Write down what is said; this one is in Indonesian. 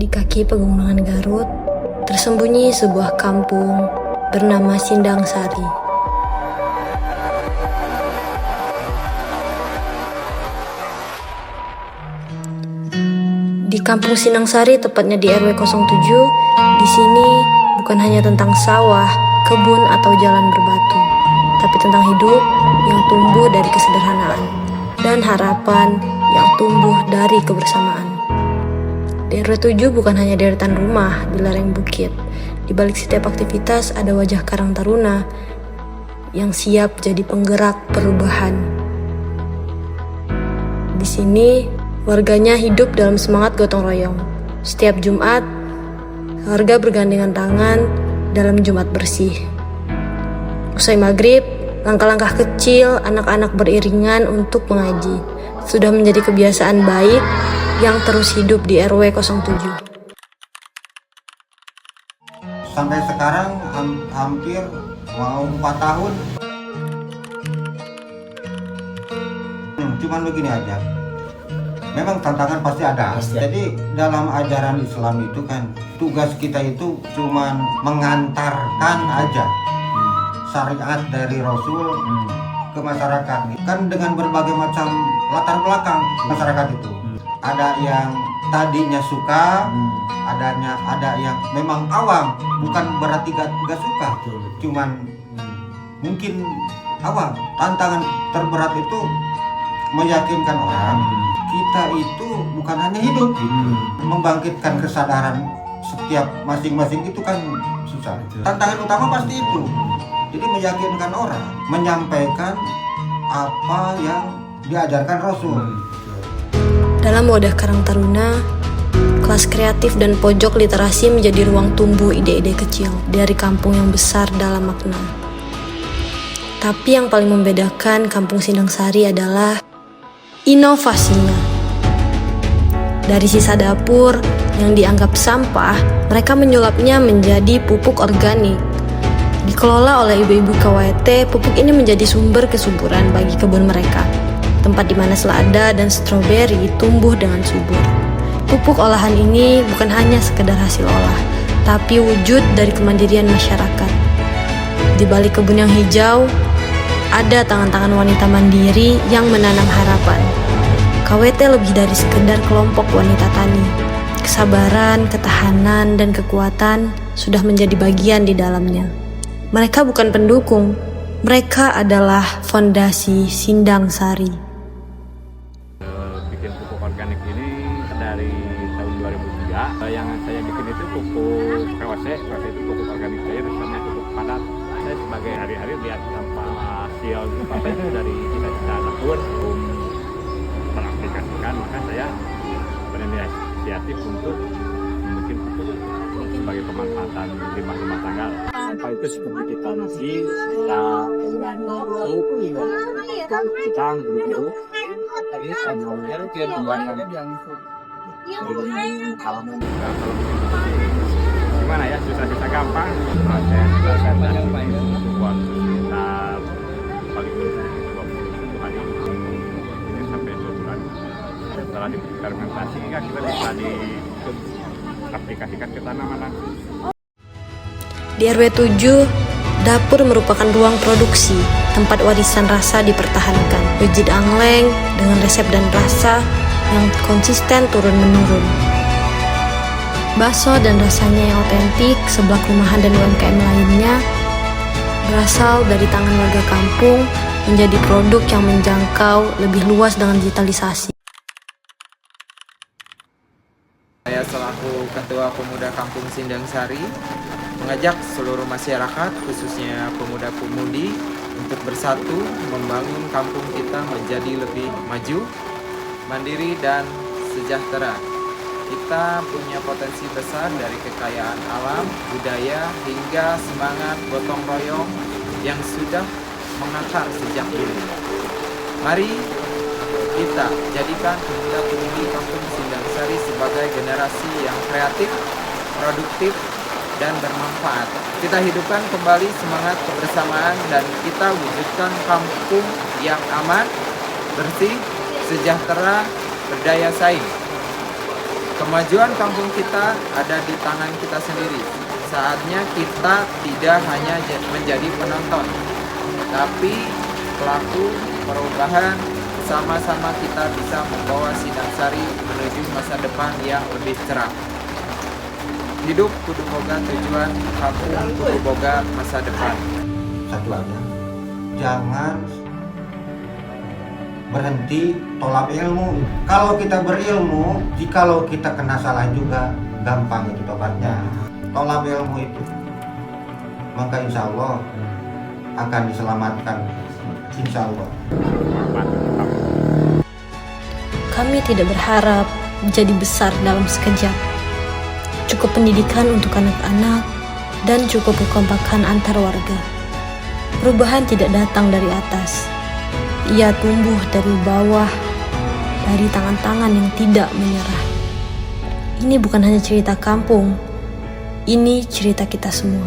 Di kaki pegunungan Garut, tersembunyi sebuah kampung bernama Sindang Sari. Di kampung Sindang Sari, tepatnya di RW 07, di sini bukan hanya tentang sawah, kebun, atau jalan berbatu, tapi tentang hidup yang tumbuh dari kesederhanaan dan harapan yang tumbuh dari kebersamaan. Di RW 7 bukan hanya deretan rumah di lereng bukit. Di balik setiap aktivitas ada wajah Karang Taruna yang siap jadi penggerak perubahan. Di sini, warganya hidup dalam semangat gotong royong. Setiap Jumat, warga bergandengan tangan dalam Jumat bersih. Usai maghrib, langkah-langkah kecil anak-anak beriringan untuk mengaji. Sudah menjadi kebiasaan baik yang terus hidup di RW 07. Sampai sekarang hampir mau 4 tahun. Cuman begini aja. Memang tantangan pasti ada. Jadi dalam ajaran Islam itu kan tugas kita itu cuman mengantarkan aja syariat dari Rasul ke masyarakat. Kan dengan berbagai macam latar belakang masyarakat itu. Ada yang tadinya suka, ada yang memang awam, bukan berarti gak suka, cuman mungkin awam. Tantangan terberat itu meyakinkan orang kita itu bukan hanya hidup, membangkitkan kesadaran setiap masing-masing itu kan susah. Tantangan utama pasti itu. Jadi meyakinkan orang, menyampaikan apa yang diajarkan Rasul. Dalam wadah Karang Taruna, kelas kreatif dan pojok literasi menjadi ruang tumbuh ide-ide kecil dari kampung yang besar dalam makna. Tapi yang paling membedakan kampung Sindang Sari adalah inovasinya. Dari sisa dapur yang dianggap sampah, mereka menyulapnya menjadi pupuk organik. Dikelola oleh ibu-ibu KWT, pupuk ini menjadi sumber kesuburan bagi kebun mereka. Tempat di mana selada dan stroberi tumbuh dengan subur. Pupuk olahan ini bukan hanya sekedar hasil olah, tapi wujud dari kemandirian masyarakat. Di balik kebun yang hijau, ada tangan-tangan wanita mandiri yang menanam harapan. KWT lebih dari sekedar kelompok wanita tani. Kesabaran, ketahanan, dan kekuatan sudah menjadi bagian di dalamnya. Mereka bukan pendukung, mereka adalah fondasi Sindang Sari. Bikin pupuk organik ini dari tahun 2003. Yang saya bikin itu pupuk PWC itu pupuk organik cair, sama pupuk padat. Saya sebagai hari-hari lihat sampah hasil apa itu dari kita dapur, mengaplikasikan, maka saya berinisiatif untuk membuat pupuk sebagai pemanfaatan limbah rumah tangga. Sampah itu seperti kita nasi, kita sup, kita gitu. Ini semuanya dia membayar yang kalau gimana ya, susah-susah gampang proses dan buat sekitar paling 20 hari ini sampai 2 bulan. Setelah difermentasi kita bisa diaplikasikan ke tanaman langsung. Di RW 7, dapur merupakan ruang produksi, tempat warisan rasa dipertahankan. Wajit Angleng dengan resep dan rasa yang konsisten turun-menurun. Bakso dan rasanya yang otentik, seblak rumahan dan UMKM lainnya berasal dari tangan warga kampung menjadi produk yang menjangkau lebih luas dengan digitalisasi. Saya selaku Ketua Pemuda Kampung Sindang Sari mengajak seluruh masyarakat, khususnya pemuda-pemudi, untuk bersatu membangun kampung kita menjadi lebih maju, mandiri, dan sejahtera. Kita punya potensi besar dari kekayaan alam, budaya, hingga semangat gotong royong yang sudah mengakar sejak dulu. Mari kita jadikan pemuda-pemudi Kampung Sindang Sari sebagai generasi yang kreatif, produktif, dan bermanfaat. Kita hidupkan kembali semangat kebersamaan dan kita wujudkan kampung yang aman, bersih, sejahtera, berdaya saing. Kemajuan kampung kita ada di tangan kita sendiri. Saatnya kita tidak hanya menjadi penonton, tapi pelaku perubahan. Sama-sama kita bisa membawa Sindang Sari menuju masa depan yang lebih cerah. Hidup kudu boga tujuan, kampung kudu boga masa depan. Satu aja, jangan berhenti tolak ilmu. Kalau kita berilmu, jikalau kita kena salah juga, gampang itu tobatnya. Tolak ilmu itu, maka insya Allah akan diselamatkan. Insya Allah. Kami tidak berharap jadi besar dalam sekejap. Cukup pendidikan untuk anak-anak dan cukup kekompakan antar warga. Perubahan tidak datang dari atas. Ia tumbuh dari bawah, dari tangan-tangan yang tidak menyerah. Ini bukan hanya cerita kampung, ini cerita kita semua.